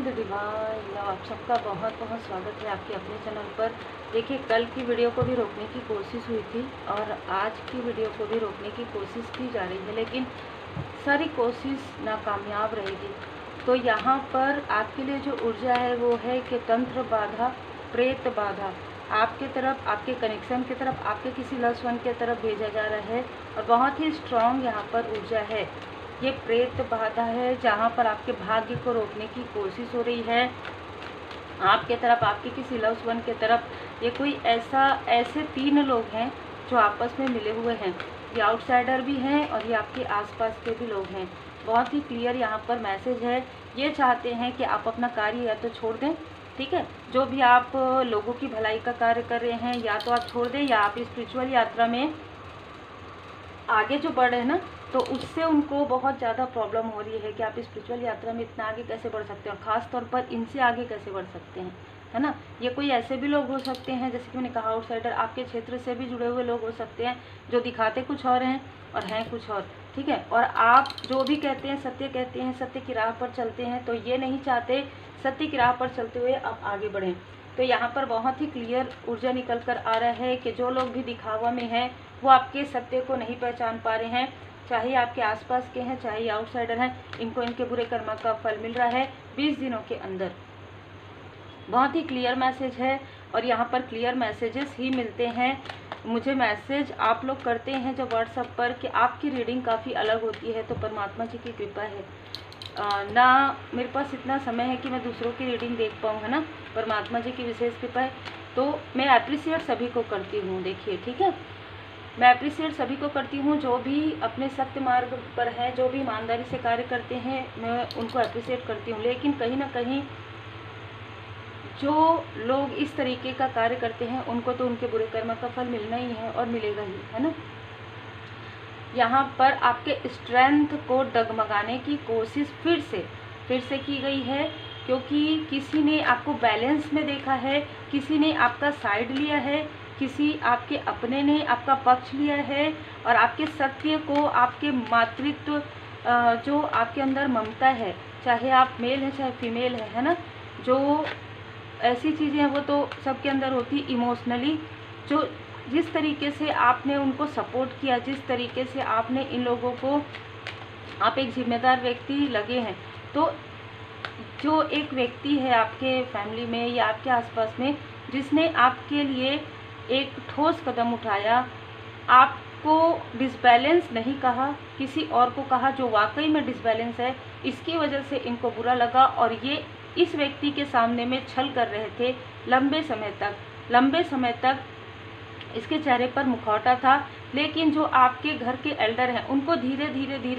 The divine love. आप सबका बहुत बहुत स्वागत है आपके अपने चैनल पर। देखिए, कल की वीडियो को भी रोकने की कोशिश हुई थी और आज की वीडियो को भी रोकने की कोशिश की जा रही है, लेकिन सारी कोशिश नाकामयाब रहेगी। तो यहाँ पर आपके लिए जो ऊर्जा है वो है कि तंत्र बाधा, प्रेत बाधा आपके तरफ, आपके कनेक्शन की तरफ, आपके किसी लव्ड वन की तरफ भेजा जा रहा है और बहुत ही स्ट्रॉन्ग यहाँ पर ऊर्जा है। ये प्रेत बाधा है जहाँ पर आपके भाग्य को रोकने की कोशिश हो रही है आपके तरफ, आपके किसी लव्ड वन के तरफ। ये कोई ऐसे तीन लोग हैं जो आपस में मिले हुए हैं। ये आउटसाइडर भी हैं और ये आपके आसपास के भी लोग हैं। बहुत ही क्लियर यहाँ पर मैसेज है। ये चाहते हैं कि आप अपना कार्य या तो छोड़ दें, ठीक है, जो भी आप लोगों की भलाई का कार्य कर रहे हैं या तो आप छोड़ दें, या आप स्पिरिचुअल यात्रा में आगे जो बढ़ रहे हैं ना, तो उससे उनको बहुत ज़्यादा प्रॉब्लम हो रही है कि आप स्पिरिचुअल यात्रा में इतना आगे कैसे बढ़ सकते हैं और ख़ास तौर पर इनसे आगे कैसे बढ़ सकते हैं, है ना। ये कोई ऐसे भी लोग हो सकते हैं, जैसे कि मैंने कहा, आउटसाइडर, आपके क्षेत्र से भी जुड़े हुए लोग हो सकते हैं जो दिखाते कुछ और हैं और हैं कुछ और, ठीक है। और आप जो भी कहते हैं, सत्य कहते हैं, सत्य की राह पर चलते हैं, तो ये नहीं चाहते सत्य की राह पर चलते हुए आप आगे बढ़ें। तो यहाँ पर बहुत ही क्लियर ऊर्जा निकल कर आ रहा है कि जो लोग भी दिखावा में हैं वो आपके सत्य को नहीं पहचान पा रहे हैं, चाहे आपके आसपास के हैं चाहे आउटसाइडर हैं, इनको इनके बुरे कर्म का फल मिल रहा है 20 दिनों के अंदर। बहुत ही क्लियर मैसेज है और यहाँ पर क्लियर मैसेजेस ही मिलते हैं। मुझे मैसेज आप लोग करते हैं जब व्हाट्सएप पर कि आपकी रीडिंग काफ़ी अलग होती है, तो परमात्मा जी की कृपा है। ना मेरे पास इतना समय है कि मैं दूसरों की रीडिंग देख पाऊँ, है ना, परमात्मा जी की विशेष कृपा है। तो मैं अप्रिशिएट सभी को करती हूँ। देखिए, ठीक है, मैं अप्रिशिएट सभी को करती हूँ जो भी अपने सत्य मार्ग पर हैं, जो भी ईमानदारी से कार्य करते हैं, मैं उनको अप्रिशिएट करती हूँ। लेकिन कहीं ना कहीं जो लोग इस तरीके का कार्य करते हैं उनको तो उनके बुरे कर्म का फल मिलना ही है और मिलेगा ही, है ना। यहाँ पर आपके स्ट्रेंथ को डगमगाने की कोशिश फिर से की गई है, क्योंकि किसी ने आपको बैलेंस में देखा है, किसी ने आपका साइड लिया है, किसी आपके अपने ने आपका पक्ष लिया है और आपके सत्य को, आपके मातृत्व, जो आपके अंदर ममता है, चाहे आप मेल हैं चाहे फीमेल है ना, जो ऐसी चीज़ें हैं वो तो सबके अंदर होती। इमोशनली जो जिस तरीके से आपने उनको सपोर्ट किया, जिस तरीके से आपने इन लोगों को, आप एक जिम्मेदार व्यक्ति लगे हैं, तो जो एक व्यक्ति है आपके फैमिली में या आपके आसपास में जिसने आपके लिए एक ठोस कदम उठाया, आपको डिसबैलेंस नहीं कहा, किसी और को कहा जो वाकई में डिसबैलेंस है, इसकी वजह से इनको बुरा लगा और ये इस व्यक्ति के सामने में छल कर रहे थे लंबे समय तक इसके चेहरे पर मुखौटा था। लेकिन जो आपके घर के एल्डर हैं उनको धीरे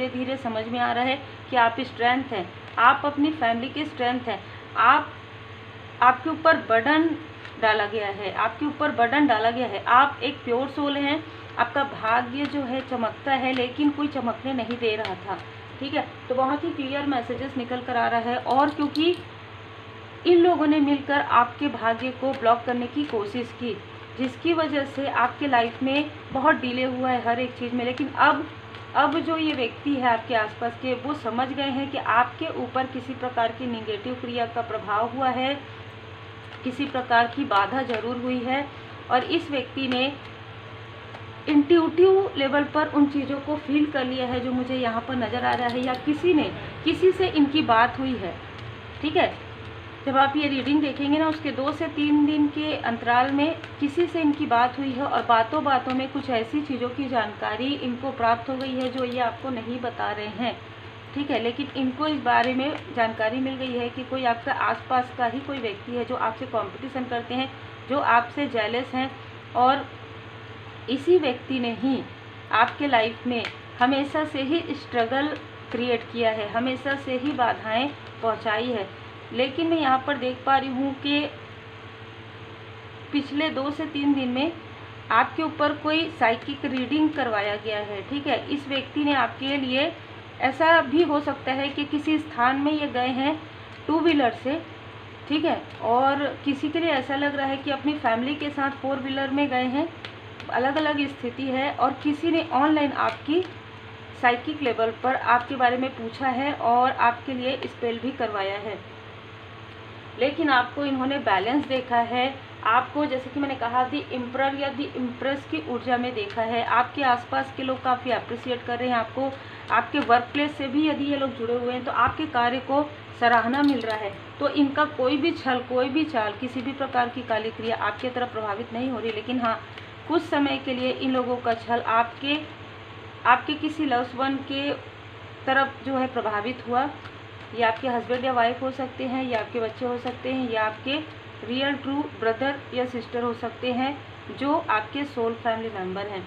धीरे समझ में आ रहा है कि आप स्ट्रेंथ हैं, आप अपनी फैमिली की स्ट्रेंथ हैं, आपके ऊपर बर्डन डाला गया है, आप एक प्योर सोल हैं, आपका भाग्य जो है चमकता है, लेकिन कोई चमकने नहीं दे रहा था, ठीक है। तो बहुत ही क्लियर मैसेजेस निकल कर आ रहा है और क्योंकि इन लोगों ने मिलकर आपके भाग्य को ब्लॉक करने की कोशिश की, जिसकी वजह से आपके लाइफ में बहुत डिले हुआ है हर एक चीज़ में। लेकिन अब जो ये व्यक्ति है आपके आसपास के, वो समझ गए हैं कि आपके ऊपर किसी प्रकार की निगेटिव क्रिया का प्रभाव हुआ है, किसी प्रकार की बाधा जरूर हुई है और इस व्यक्ति ने इंट्यूटिव लेवल पर उन चीज़ों को फील कर लिया है जो मुझे यहाँ पर नज़र आ रहा है, या किसी से इनकी बात हुई है, ठीक है। जब आप ये रीडिंग देखेंगे ना, उसके 2 से 3 दिन के अंतराल में किसी से इनकी बात हुई है और बातों में कुछ ऐसी चीज़ों की जानकारी इनको प्राप्त हो गई है जो ये आपको नहीं बता रहे हैं, ठीक है। लेकिन इनको इस बारे में जानकारी मिल गई है कि कोई आपका आसपास का ही कोई व्यक्ति है जो आपसे कंपटीशन करते हैं, जो आपसे जेलस हैं और इसी व्यक्ति ने ही आपके लाइफ में हमेशा से ही स्ट्रगल क्रिएट किया है, हमेशा से ही बाधाएं पहुंचाई है। लेकिन मैं यहाँ पर देख पा रही हूँ कि पिछले 2 से 3 दिन में आपके ऊपर कोई साइकिक रीडिंग करवाया गया है, ठीक है। इस व्यक्ति ने आपके लिए, ऐसा भी हो सकता है कि किसी स्थान में ये गए हैं 2 व्हीलर से, ठीक है, और किसी के लिए ऐसा लग रहा है कि अपनी फैमिली के साथ 4 व्हीलर में गए हैं, अलग अलग स्थिति है। और किसी ने ऑनलाइन आपकी साइकिक लेवल पर आपके बारे में पूछा है और आपके लिए स्पेल भी करवाया है। लेकिन आपको इन्होंने बैलेंस देखा है, आपको जैसे कि मैंने कहा दी एम्परर या दी इम्प्रेस की ऊर्जा में देखा है। आपके आसपास के लोग काफ़ी अप्रिशिएट कर रहे हैं आपको, आपके वर्क प्लेस से भी यदि ये लोग जुड़े हुए हैं तो आपके कार्य को सराहना मिल रहा है। तो इनका कोई भी छल, कोई भी चाल, किसी भी प्रकार की काली क्रिया आपके तरफ प्रभावित नहीं हो रही। लेकिन हाँ, कुछ समय के लिए इन लोगों का छल आपके किसी लव्ड वन के तरफ जो है प्रभावित हुआ। ये आपके हस्बैंड या वाइफ हो सकते हैं, या आपके बच्चे हो सकते हैं, या आपके रियल ट्रू ब्रदर या सिस्टर हो सकते हैं जो आपके सोल फैमिली मेम्बर हैं।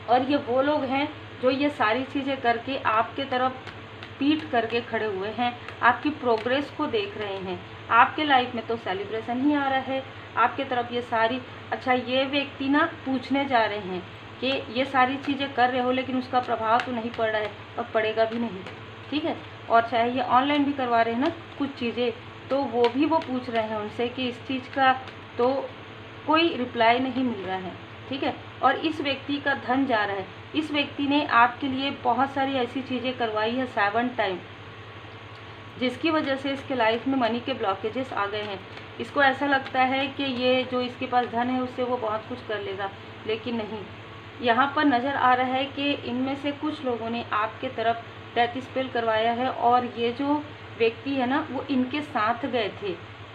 और ये वो लोग हैं जो ये सारी चीज़ें करके आपके तरफ पीठ करके खड़े हुए हैं, आपकी प्रोग्रेस को देख रहे हैं। आपके लाइफ में तो सेलिब्रेशन ही आ रहा है आपके तरफ ये सारी। अच्छा, ये व्यक्ति ना पूछने जा रहे हैं कि ये सारी चीज़ें कर रहे हो लेकिन उसका प्रभाव तो नहीं पड़ रहा है, और पड़ेगा भी नहीं, ठीक है। और चाहे ये ऑनलाइन भी करवा रहे हैं ना कुछ चीज़ें, तो वो भी वो पूछ रहे हैं उनसे कि इस चीज़ का तो कोई रिप्लाई नहीं मिल रहा है, ठीक है। और इस व्यक्ति का धन जा रहा है। इस व्यक्ति ने आपके लिए बहुत सारी ऐसी चीज़ें करवाई है 7 टाइम, जिसकी वजह से इसके लाइफ में मनी के ब्लॉकेजेस आ गए हैं। इसको ऐसा लगता है कि ये जो इसके पास धन है उससे वो बहुत कुछ कर लेगा, लेकिन नहीं। यहाँ पर नज़र आ रहा है कि इनमें से कुछ लोगों ने आपके तरफ डेथ स्पेल करवाया है, और ये जो व्यक्ति है ना वो इनके साथ गए थे।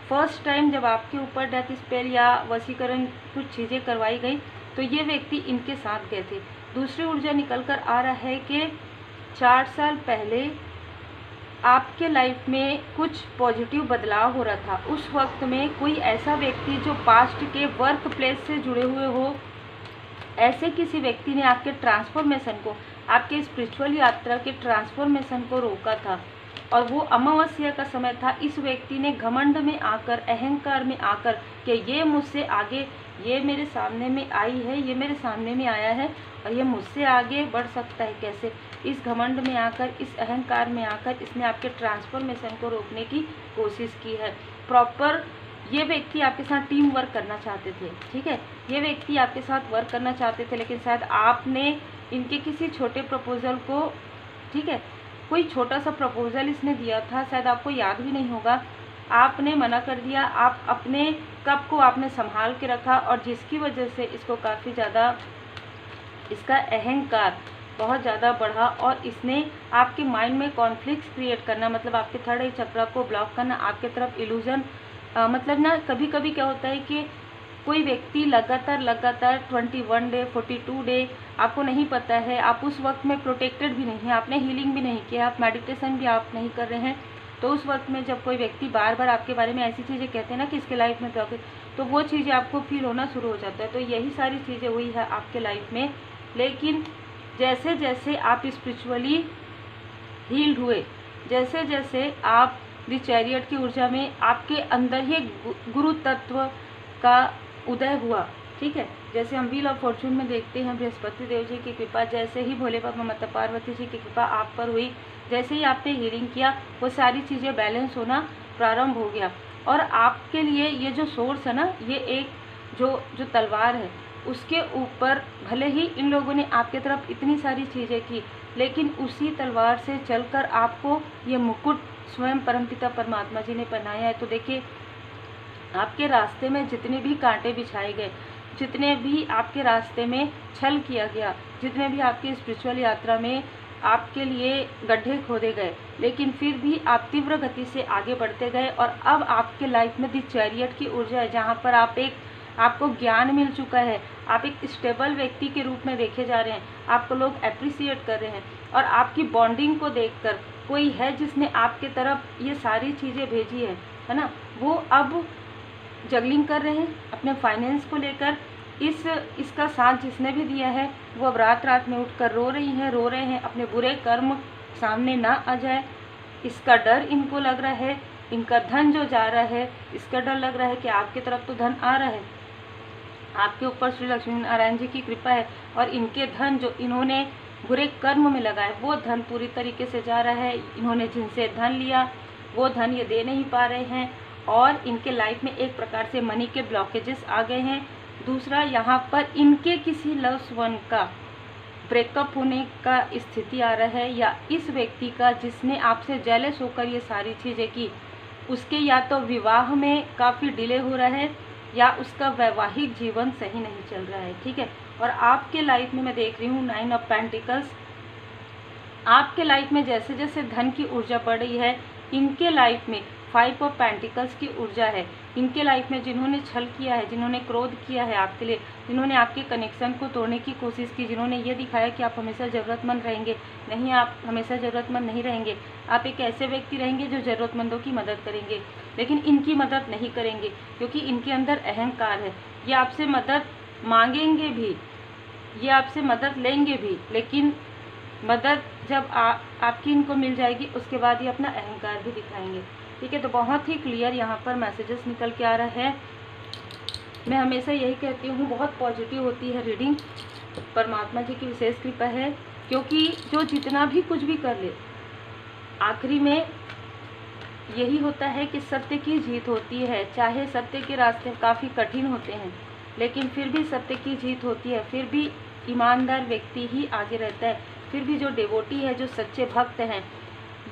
फर्स्ट टाइम जब आपके ऊपर डेथ स्पेल या वशीकरण कुछ चीज़ें करवाई गई तो ये व्यक्ति इनके साथ गए थे। दूसरी ऊर्जा निकल कर आ रहा है कि 4 साल पहले आपके लाइफ में कुछ पॉजिटिव बदलाव हो रहा था। उस वक्त में कोई ऐसा व्यक्ति जो पास्ट के वर्क प्लेस से जुड़े हुए हो, ऐसे किसी व्यक्ति ने आपके ट्रांसफॉर्मेशन को, आपके स्पिरिचुअल यात्रा के ट्रांसफॉर्मेशन को रोका था। और वो अमावस्या का समय था। इस व्यक्ति ने घमंड में आकर, अहंकार में आकर कि ये मुझसे आगे, ये मेरे सामने में आई है, ये मेरे सामने में आया है और ये मुझसे आगे बढ़ सकता है कैसे, इस घमंड में आकर, इस अहंकार में आकर इसने आपके ट्रांसफॉर्मेशन को रोकने की कोशिश की है। प्रॉपर ये व्यक्ति आपके साथ टीम वर्क करना चाहते थे, ठीक है। ये व्यक्ति आपके साथ वर्क करना चाहते थे, लेकिन शायद आपने इनके किसी छोटे प्रपोजल को, ठीक है, कोई छोटा सा प्रपोजल इसने दिया था, शायद आपको याद भी नहीं होगा, आपने मना कर दिया। आप अपने कप को आपने संभाल के रखा, और जिसकी वजह से इसको काफ़ी ज़्यादा, इसका अहंकार बहुत ज़्यादा बढ़ा, और इसने आपके माइंड में कॉन्फ्लिक्ट्स क्रिएट करना, मतलब आपके थर्ड आई चक्र को ब्लॉक करना, आपके तरफ इल्यूजन, मतलब ना कभी कभी क्या होता है कि कोई व्यक्ति लगातार 21 डे, 42 डे, आपको नहीं पता है, आप उस वक्त में प्रोटेक्टेड भी नहीं है, आपने हीलिंग भी नहीं किया, आप मेडिटेशन भी आप नहीं कर रहे हैं, तो उस वक्त में जब कोई व्यक्ति बार बार आपके बारे में ऐसी चीज़ें कहते हैं ना कि इसके लाइफ में प्रॉब्लम, तो वो चीज़ें आपको फील होना शुरू हो जाता है। तो यही सारी चीज़ें हुई है आपके लाइफ में। लेकिन जैसे जैसे आप स्पिरिचुअली हील्ड हुए, जैसे जैसे आप द चैरियट की ऊर्जा में आपके अंदर ही गुरु तत्व का उदय हुआ, ठीक है। जैसे हम व्हील ऑफ फॉर्चून में देखते हैं, बृहस्पति देव जी की कृपा, जैसे ही भोले बाबा माता पार्वती जी की कृपा आप पर हुई, जैसे ही आपने हीलिंग किया, वो सारी चीज़ें बैलेंस होना प्रारंभ हो गया। और आपके लिए ये जो सोर्स है ना, ये एक जो तलवार है, उसके ऊपर भले ही इन लोगों ने आपके तरफ इतनी सारी चीज़ें की, लेकिन उसी तलवार से चलकर आपको ये मुकुट स्वयं परमपिता परमात्मा जी ने पहनाया है। तो देखिए, आपके रास्ते में जितने भी कांटे बिछाए गए, जितने भी आपके रास्ते में छल किया गया, जितने भी आपकी स्पिरिचुअल यात्रा में आपके लिए गड्ढे खोदे गए, लेकिन फिर भी आप तीव्र गति से आगे बढ़ते गए। और अब आपके लाइफ में द चैरियट की ऊर्जा है, जहाँ पर आपको ज्ञान मिल चुका है, आप एक स्टेबल व्यक्ति के रूप में देखे जा रहे हैं, आपको लोग अप्रिसिएट कर रहे हैं, और आपकी बॉन्डिंग को देखकर कोई है जिसने आपके तरफ ये सारी चीज़ें भेजी है ना, वो अब जगलिंग कर रहे हैं अपने फाइनेंस को लेकर। इसका साथ जिसने भी दिया है, वो अब रात रात में उठकर रो रहे हैं, अपने बुरे कर्म सामने ना आ जाए, इसका डर इनको लग रहा है। इनका धन जो जा रहा है, इसका डर लग रहा है कि आपकी तरफ तो धन आ रहा है, आपके ऊपर श्री लक्ष्मी नारायण जी की कृपा है, और इनके धन जो इन्होंने बुरे कर्म में लगाए, वो धन पूरी तरीके से जा रहा है। इन्होंने जिनसे धन लिया, वो धन ये दे नहीं पा रहे हैं, और इनके लाइफ में एक प्रकार से मनी के ब्लॉकेजेस आ गए हैं। दूसरा, यहाँ पर इनके किसी लव्ड वन का ब्रेकअप होने का स्थिति आ रहा है, या इस व्यक्ति का जिसने आपसे जेलस होकर ये सारी चीज़ें की, उसके या तो विवाह में काफ़ी डिले हो रहा है या उसका वैवाहिक जीवन सही नहीं चल रहा है, ठीक है। और आपके लाइफ में मैं देख रही हूँ 9 ऑफ पेंटिकल्स। आपके लाइफ में जैसे जैसे धन की ऊर्जा बढ़ रही है, इनके लाइफ में 5 ऑफ पेंटिकल्स की ऊर्जा है। इनके लाइफ में जिन्होंने छल किया है, जिन्होंने क्रोध किया है आपके लिए, जिन्होंने आपके कनेक्शन को तोड़ने की कोशिश की, जिन्होंने ये दिखाया कि आप हमेशा ज़रूरतमंद रहेंगे, नहीं, आप हमेशा ज़रूरतमंद नहीं रहेंगे। आप एक ऐसे व्यक्ति रहेंगे जो ज़रूरतमंदों की मदद करेंगे, लेकिन इनकी मदद नहीं करेंगे क्योंकि इनके अंदर अहंकार है। ये आपसे मदद मांगेंगे भी, ये आपसे मदद लेंगे भी, लेकिन मदद जब आपकी इनको मिल जाएगी उसके बाद ये अपना अहंकार भी दिखाएंगे, ठीक है। तो बहुत ही क्लियर यहाँ पर मैसेजेस निकल के आ रहा है। मैं हमेशा यही कहती हूँ, बहुत पॉजिटिव होती है रीडिंग, परमात्मा जी की विशेष कृपा है, क्योंकि जो जितना भी कुछ भी कर ले, आखिरी में यही होता है कि सत्य की जीत होती है। चाहे सत्य के रास्ते काफ़ी कठिन होते हैं, लेकिन फिर भी सत्य की जीत होती है, फिर भी ईमानदार व्यक्ति ही आगे रहता है, फिर भी जो डिवोटी है, जो सच्चे भक्त हैं,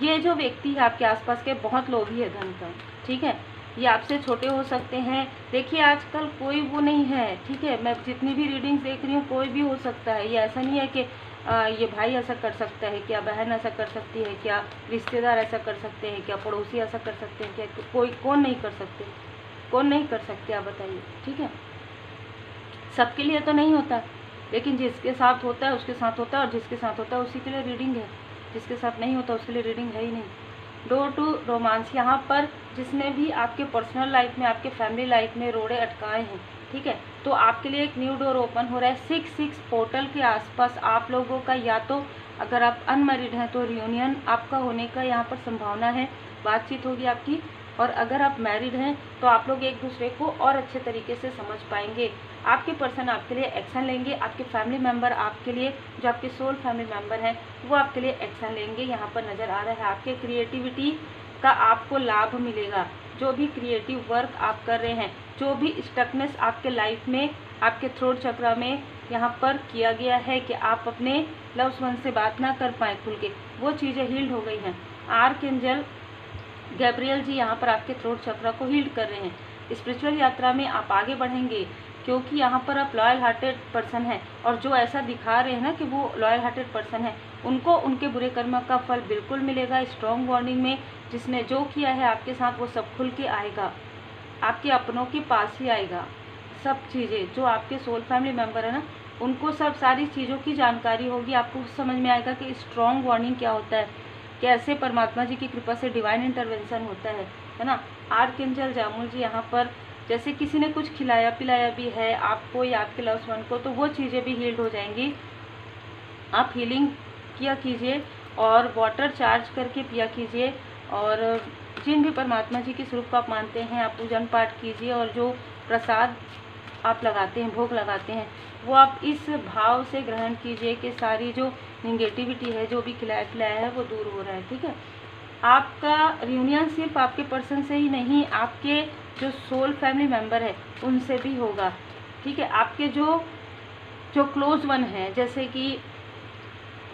ये जो व्यक्ति है आपके आसपास के, बहुत लोभी है धन का, ठीक है। ये आपसे छोटे हो सकते हैं। देखिए आजकल कोई वो नहीं है, ठीक है। मैं जितनी भी रीडिंग्स देख रही हूँ, कोई भी हो सकता है। ये ऐसा नहीं है कि ये भाई ऐसा कर सकता है, क्या बहन ऐसा कर सकती है, क्या रिश्तेदार ऐसा कर सकते हैं, क्या पड़ोसी ऐसा कर सकते हैं, क्या कोई, कौन नहीं कर सकते, कौन नहीं कर सकते, आप बताइए, ठीक है। सबके लिए तो नहीं होता, लेकिन जिसके साथ होता है उसके साथ होता है, और जिसके साथ होता है उसी के लिए रीडिंग है, जिसके साथ नहीं होता उसके लिए रीडिंग है ही नहीं। डोर टू रोमांस, यहाँ पर जिसने भी आपके पर्सनल लाइफ में, आपके फैमिली लाइफ में रोड़े अटकाए हैं, ठीक है, तो आपके लिए एक न्यू डोर ओपन हो रहा है। 6 पोर्टल के आसपास आप लोगों का, या तो अगर आप अनमैरिड हैं तो रियूनियन आपका होने का यहाँ पर संभावना है, बातचीत होगी आपकी। और अगर आप मैरिड हैं तो आप लोग एक दूसरे को और अच्छे तरीके से समझ पाएंगे। आपके पर्सन आपके लिए एक्शन लेंगे, आपके फैमिली मेम्बर आपके लिए, जो आपके सोल फैमिली मेम्बर हैं, वो आपके लिए एक्शन लेंगे, यहाँ पर नज़र आ रहा है। आपके क्रिएटिविटी का आपको लाभ मिलेगा। जो भी क्रिएटिव वर्क आप कर रहे हैं, जो भी स्टकनेस आपके लाइफ में, आपके थ्रोट चक्र में यहाँ पर किया गया है कि आप अपने लव्स वन से बात ना कर पाए खुल के, वो चीज़ें हील्ड हो गई हैं। आर्कएंजल गैब्रियल जी यहाँ पर आपके थ्रोट चक्र को हील्ड कर रहे हैं। स्पिरिचुअल यात्रा में आप आगे बढ़ेंगे, क्योंकि यहाँ पर आप लॉयल हार्टेड पर्सन हैं, और जो ऐसा दिखा रहे हैं ना कि वो लॉयल हार्टेड पर्सन है, उनको उनके बुरे कर्म का फल बिल्कुल मिलेगा। स्ट्रॉन्ग वार्निंग में जिसने जो किया है आपके साथ, वो सब खुल के आएगा, आपके अपनों के पास ही आएगा। सब चीज़ें जो आपके सोल फैमिली मेम्बर है ना, उनको सब सारी चीज़ों की जानकारी होगी। आपको समझ में आएगा कि स्ट्रॉन्ग वार्निंग क्या होता है, कैसे परमात्मा जी की कृपा से डिवाइन इंटरवेंशन होता है ना। आर्कएंजल जामुल जी यहाँ पर, जैसे किसी ने कुछ खिलाया पिलाया भी है आपको या आपके लव्स वन को, तो वो चीज़ें भी हील्ड हो जाएंगी। आप हीलिंग किया कीजिए और वाटर चार्ज करके पिया कीजिए, और जिन भी परमात्मा जी के स्वरूप को आप मानते हैं, आप पूजन पाठ कीजिए, और जो प्रसाद आप लगाते हैं, भोग लगाते हैं, वो आप इस भाव से ग्रहण कीजिए कि सारी जो निगेटिविटी है, जो भी खिलाया पिलाया है, वो दूर हो रहा है, ठीक है। आपका रियूनियन सिर्फ आपके पर्सन से ही नहीं, आपके जो सोल फैमिली मेम्बर है उनसे भी होगा, ठीक है। आपके जो क्लोज वन है, जैसे कि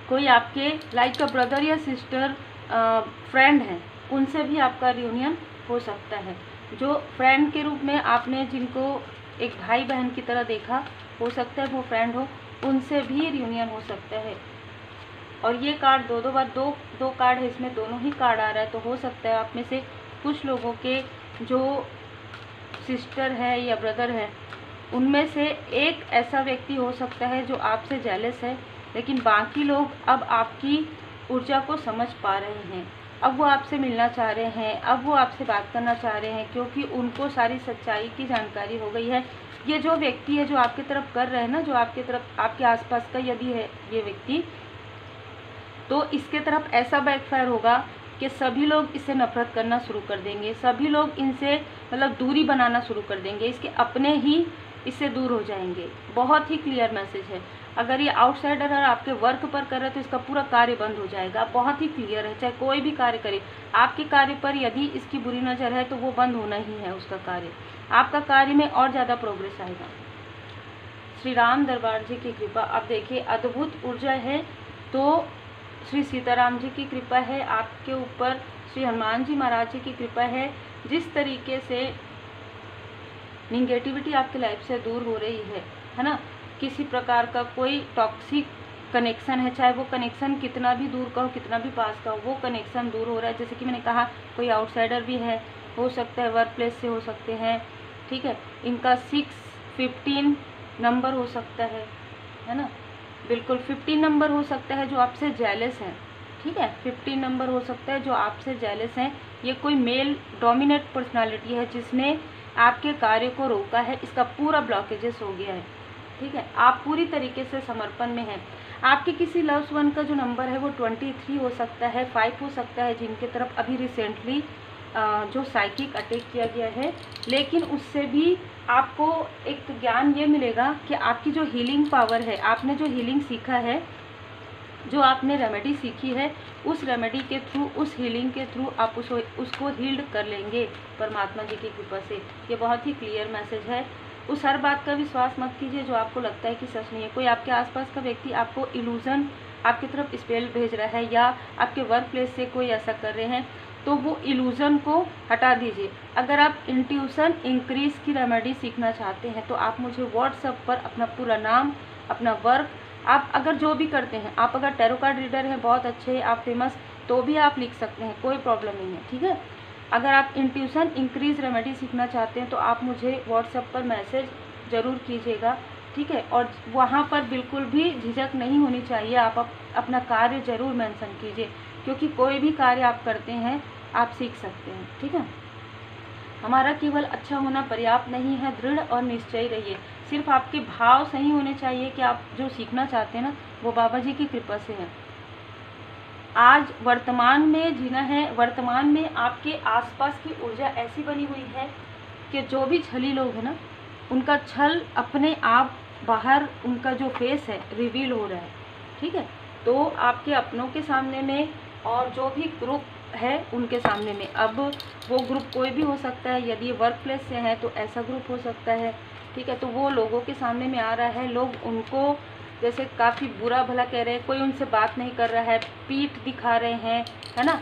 कोई आपके लाइक का ब्रदर या सिस्टर फ्रेंड हैं, उनसे भी आपका रियूनियन हो सकता है। जो फ्रेंड के रूप में आपने जिनको एक भाई बहन की तरह देखा, हो सकता है वो फ्रेंड हो, उनसे भी रियूनियन हो सकता है। और ये कार्ड दो बार दो कार्ड है, इसमें दोनों ही कार्ड आ रहा है, तो हो सकता है आप में से कुछ लोगों के जो सिस्टर है या ब्रदर है, उनमें से एक ऐसा व्यक्ति हो सकता है जो आपसे जेलस है, लेकिन बाकी लोग अब आपकी ऊर्जा को समझ पा रहे हैं, अब वो आपसे मिलना चाह रहे हैं, अब वो आपसे बात करना चाह रहे हैं, क्योंकि उनको सारी सच्चाई की जानकारी हो गई है। ये जो व्यक्ति है जो आपकी तरफ कर रहे हैं ना, जो आपकी तरफ, आपके आसपास का यदि है ये व्यक्ति, तो इसके तरफ ऐसा बैकफायर होगा कि सभी लोग इससे नफरत करना शुरू कर देंगे, सभी लोग इनसे मतलब दूरी बनाना शुरू कर देंगे, इसके अपने ही इससे दूर हो जाएंगे। बहुत ही क्लियर मैसेज है। अगर ये आउटसाइडर है आपके वर्क पर कर रहे तो इसका पूरा कार्य बंद हो जाएगा। बहुत ही क्लियर है, चाहे कोई भी कार्य करे, आपके कार्य पर यदि इसकी बुरी नज़र है तो वो बंद होना ही है उसका कार्य, आपका कार्य में और ज़्यादा प्रोग्रेस आएगा। श्री राम दरबार जी की कृपा, अब देखिए अद्भुत ऊर्जा है, तो श्री सीताराम जी की कृपा है आपके ऊपर, श्री हनुमान जी महाराज जी की कृपा है, जिस तरीके से निगेटिविटी आपकी लाइफ से दूर हो रही है ना, किसी प्रकार का कोई टॉक्सिक कनेक्शन है, चाहे वो कनेक्शन कितना भी दूर का हो, कितना भी पास का हो, वो कनेक्शन दूर हो रहा है। जैसे कि मैंने कहा, कोई आउटसाइडर भी है, हो सकता है वर्क प्लेस से हो सकते हैं, ठीक है। इनका 6-15 नंबर हो सकता है ना, बिल्कुल 15 नंबर हो सकता है जो आपसे जेलस हैं, ठीक है। 15 नंबर हो सकता है जो आपसे जेलस हैं। ये कोई मेल डोमिनेट पर्सनालिटी है जिसने आपके कार्य को रोका है, इसका पूरा ब्लॉकेजेस हो गया है, ठीक है। आप पूरी तरीके से समर्पण में हैं। आपके किसी लव्स वन का जो नंबर है वो 23 हो सकता है, 5 हो सकता है, जिनके तरफ अभी रिसेंटली जो साइकिक अटैक किया गया है। लेकिन उससे भी आपको एक ज्ञान ये मिलेगा कि आपकी जो हीलिंग पावर है, आपने जो हीलिंग सीखा है, जो आपने रेमेडी सीखी है, उस रेमेडी के थ्रू, उस हीलिंग के थ्रू आप उसको हील्ड कर लेंगे परमात्मा जी की कृपा से। ये बहुत ही क्लियर मैसेज है। उस हर बात का विश्वास मत कीजिए जो आपको लगता है कि सच नहीं है। कोई आपके आसपास का व्यक्ति आपको इल्यूजन, आपकी तरफ स्पेल भेज रहा है, या आपके वर्क प्लेस से कोई ऐसा कर रहे हैं, तो वो इल्यूजन को हटा दीजिए। अगर आप इंट्यूशन इंक्रीज की रेमेडी सीखना चाहते हैं तो आप मुझे व्हाट्सएप पर अपना पूरा नाम, अपना वर्क, आप अगर जो भी करते हैं, आप अगर टैरो कार्ड रीडर हैं, बहुत अच्छे, आप फेमस, तो भी आप लिख सकते हैं, कोई प्रॉब्लम नहीं है, ठीक है। अगर आप इंट्यूशन इंक्रीज रेमेडी सीखना चाहते हैं तो आप मुझे व्हाट्सएप पर मैसेज ज़रूर कीजिएगा, ठीक है। और वहाँ पर बिल्कुल भी झिझक नहीं होनी चाहिए, आप अपना कार्य ज़रूर मेंशन कीजिए, क्योंकि कोई भी कार्य आप करते हैं आप सीख सकते हैं, ठीक है। हमारा केवल अच्छा होना पर्याप्त नहीं है, दृढ़ और निश्चयी रहिए। सिर्फ आपके भाव सही होने चाहिए कि आप जो सीखना चाहते हैं ना, वो बाबा जी की कृपा से है। आज वर्तमान में जीना है। वर्तमान में आपके आसपास की ऊर्जा ऐसी बनी हुई है कि जो भी छली लोग हैं ना, उनका छल अपने आप बाहर, उनका जो फेस है रिवील हो रहा है, ठीक है। तो आपके अपनों के सामने में और जो भी ग्रुप है उनके सामने में, अब वो ग्रुप कोई भी हो सकता है, यदि वर्क प्लेस से है तो ऐसा ग्रुप हो सकता है, ठीक है। तो वो लोगों के सामने में आ रहा है, लोग उनको जैसे काफ़ी बुरा भला कह रहे हैं, कोई उनसे बात नहीं कर रहा है, पीठ दिखा रहे हैं, है ना।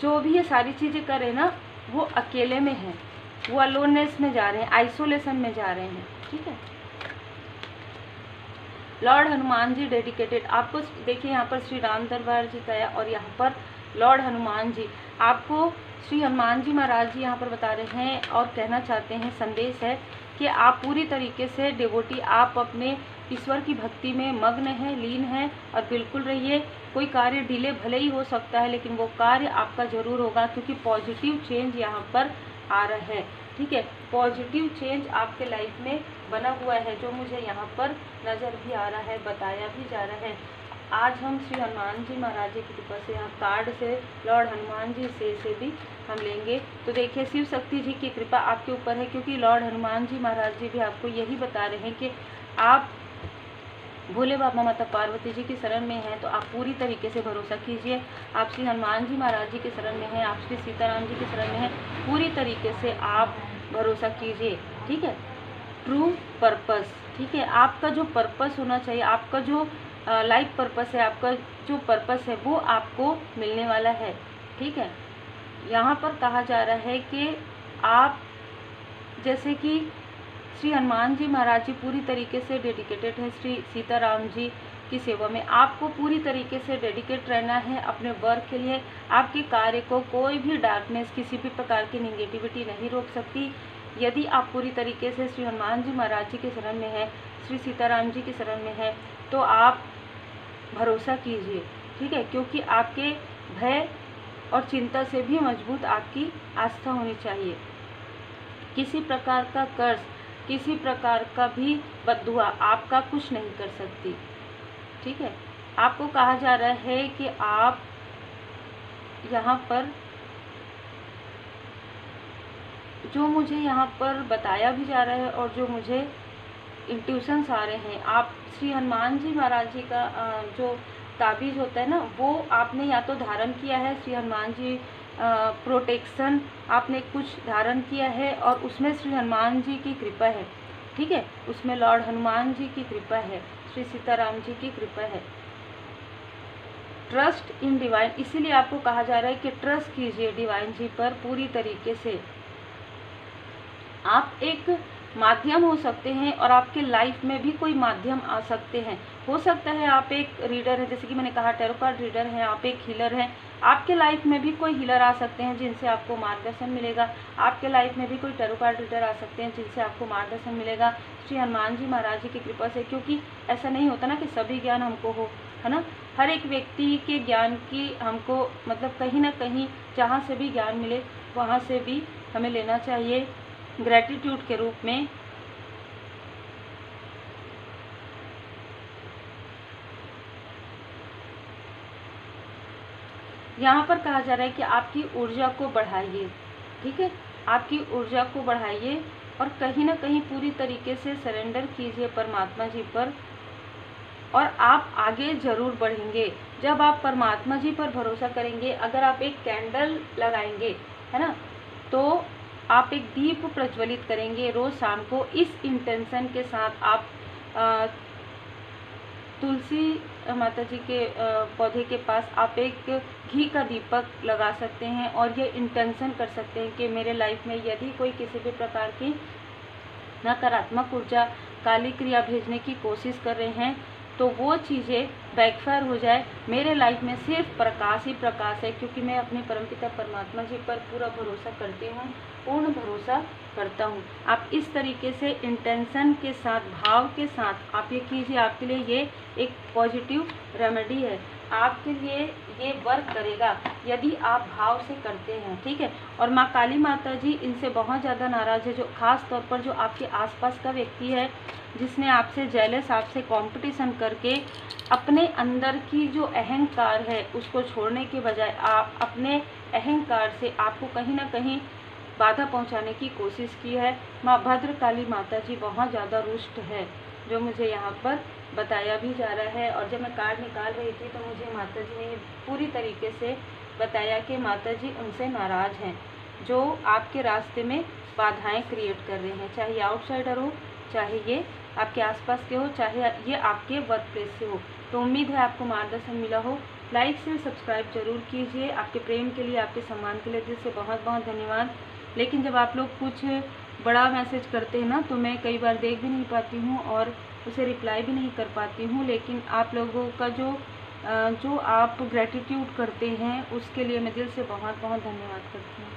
जो भी ये सारी चीज़ें कर रहे हैं ना, वो अकेले में हैं, वो अलोननेस में जा रहे हैं, आइसोलेशन में जा रहे हैं, ठीक है। लॉर्ड हनुमान जी डेडिकेटेड, आपको देखिए यहाँ पर श्री राम दरबार जी का है और यहाँ पर लॉर्ड हनुमान जी, आपको श्री हनुमान जी महाराज जी यहाँ पर बता रहे हैं और कहना चाहते हैं, संदेश है कि आप पूरी तरीके से डिवोटी, आप अपने ईश्वर की भक्ति में मग्न हैं, लीन हैं, और बिल्कुल रहिए। कोई कार्य डिले भले ही हो सकता है, लेकिन वो कार्य आपका ज़रूर होगा, क्योंकि पॉजिटिव चेंज यहाँ पर आ रहा है, ठीक है। पॉजिटिव चेंज आपके लाइफ में बना हुआ है, जो मुझे यहाँ पर नज़र भी आ रहा है, बताया भी जा रहा है। आज हम श्री हनुमान जी महाराज जी की कृपा से यहाँ कार्ड से, लॉर्ड हनुमान जी से भी हम लेंगे। तो देखिए, शिव शक्ति जी की कृपा आपके ऊपर है, क्योंकि लॉर्ड हनुमान जी महाराज जी भी आपको यही बता रहे हैं कि आप भोले बाबा माता पार्वती जी की शरण में हैं, तो आप पूरी तरीके से भरोसा कीजिए। आप श्री हनुमान जी महाराज जी के शरण में हैं, आप श्री सीताराम जी के शरण में हैं, पूरी तरीके से आप भरोसा कीजिए, ठीक है। ट्रू पर्पस, ठीक है, आपका जो पर्पस होना चाहिए, आपका जो लाइफ पर्पस है, आपका जो पर्पस है, वो आपको मिलने वाला है, ठीक है। यहाँ पर कहा जा रहा है कि आप जैसे कि श्री हनुमान जी महाराज जी पूरी तरीके से डेडिकेटेड है श्री सीताराम जी की सेवा में। आपको पूरी तरीके से डेडिकेट रहना है अपने वर्क के लिए। आपके कार्य को कोई भी डार्कनेस, किसी भी प्रकार की नेगेटिविटी नहीं रोक सकती। यदि आप पूरी तरीके से श्री हनुमान जी महाराज जी के शरण में है, श्री सीताराम जी के शरण में है, तो आप भरोसा कीजिए, ठीक है, क्योंकि आपके भय और चिंता से भी मजबूत आपकी आस्था होनी चाहिए। किसी प्रकार का कर्ज, किसी प्रकार का भी बद्दुआ आपका कुछ नहीं कर सकती, ठीक है। आपको कहा जा रहा है कि आप यहाँ पर, जो मुझे यहाँ पर बताया भी जा रहा है और जो मुझे इंट्यूशंस आ रहे हैं, आप श्री हनुमान जी महाराज जी का जो ताबीज़ होता है ना, वो आपने या तो धारण किया है, श्री हनुमान जी प्रोटेक्शन आपने कुछ धारण किया है, और उसमें श्री हनुमान जी की कृपा है, ठीक है, उसमें लॉर्ड हनुमान जी की कृपा है, श्री सीताराम जी की कृपा है। ट्रस्ट इन डिवाइन, इसीलिए आपको कहा जा रहा है कि ट्रस्ट कीजिए डिवाइन जी पर पूरी तरीके से। आप एक माध्यम हो सकते हैं और आपके लाइफ में भी कोई माध्यम आ सकते हैं। हो सकता है आप एक रीडर हैं, जैसे कि मैंने कहा टैरो कार्ड रीडर हैं, आप एक हीलर हैं, आपके लाइफ में भी कोई हीलर आ सकते हैं जिनसे आपको मार्गदर्शन मिलेगा। आपके लाइफ में भी कोई टैरो कार्ड रीडर आ सकते हैं जिनसे आपको मार्गदर्शन मिलेगा श्री हनुमान जी महाराज जी की कृपा से। क्योंकि ऐसा नहीं होता ना कि सभी ज्ञान हमको हो, है ना। हर एक व्यक्ति के ज्ञान की हमको मतलब कहीं ना कहीं जहाँ से भी ज्ञान मिले वहाँ से भी हमें लेना चाहिए ग्रैटिट्यूड के रूप में। यहाँ पर कहा जा रहा है कि आपकी ऊर्जा को बढ़ाइए, ठीक है, आपकी ऊर्जा को बढ़ाइए और कहीं ना कहीं पूरी तरीके से सरेंडर कीजिए परमात्मा जी पर, और आप आगे ज़रूर बढ़ेंगे। जब आप परमात्मा जी पर भरोसा करेंगे, अगर आप एक कैंडल लगाएंगे, है ना, तो आप एक दीप प्रज्वलित करेंगे रोज़ शाम को, इस इंटेंशन के साथ आप तुलसी माता जी के पौधे के पास आप एक घी का दीपक लगा सकते हैं और ये इंटेंशन कर सकते हैं कि मेरे लाइफ में यदि कोई किसी भी प्रकार की नकारात्मक ऊर्जा काली क्रिया भेजने की कोशिश कर रहे हैं तो वो चीज़ें बैकफायर हो जाए। मेरे लाइफ में सिर्फ प्रकाश ही प्रकाश है, क्योंकि मैं अपने परमपिता परमात्मा जी पर पूरा भरोसा करती हूँ, पूर्ण भरोसा करता हूँ। आप इस तरीके से इंटेंशन के साथ, भाव के साथ आप ये कीजिए। आपके लिए ये एक पॉजिटिव रेमेडी है, आपके लिए ये वर्क करेगा यदि आप भाव से करते हैं, ठीक है। और माँ काली माता जी इनसे बहुत ज़्यादा नाराज़ है, जो खास तौर पर जो आपके आसपास का व्यक्ति है जिसने आपसे जेलस, आपसे कंपटीशन करके अपने अंदर की जो अहंकार है उसको छोड़ने के बजाय आप अपने अहंकार से आपको कहीं ना कहीं बाधा पहुंचाने की कोशिश की है। माँ भद्र काली माता जी बहुत ज़्यादा रुष्ट है, जो मुझे यहाँ पर बताया भी जा रहा है। और जब मैं कार्ड निकाल रही थी तो मुझे माता जी ने पूरी तरीके से बताया कि माता जी उनसे नाराज़ हैं, जो आपके रास्ते में बाधाएं क्रिएट कर रहे हैं, चाहे आउटसाइडर हो, चाहे ये आपके आसपास के हो, चाहे ये आपके वर्क प्लेस से हो। तो उम्मीद है आपको मार्गदर्शन मिला हो। लाइक से सब्सक्राइब जरूर कीजिए। आपके प्रेम के लिए, आपके सम्मान के लिए दिल से बहुत बहुत धन्यवाद। लेकिन जब आप लोग कुछ बड़ा मैसेज करते हैं ना, तो मैं कई बार देख भी नहीं पाती हूँ और उसे रिप्लाई भी नहीं कर पाती हूँ। लेकिन आप लोगों का जो आप ग्रैटिट्यूड करते हैं उसके लिए मैं दिल से बहुत बहुत धन्यवाद करती हूँ।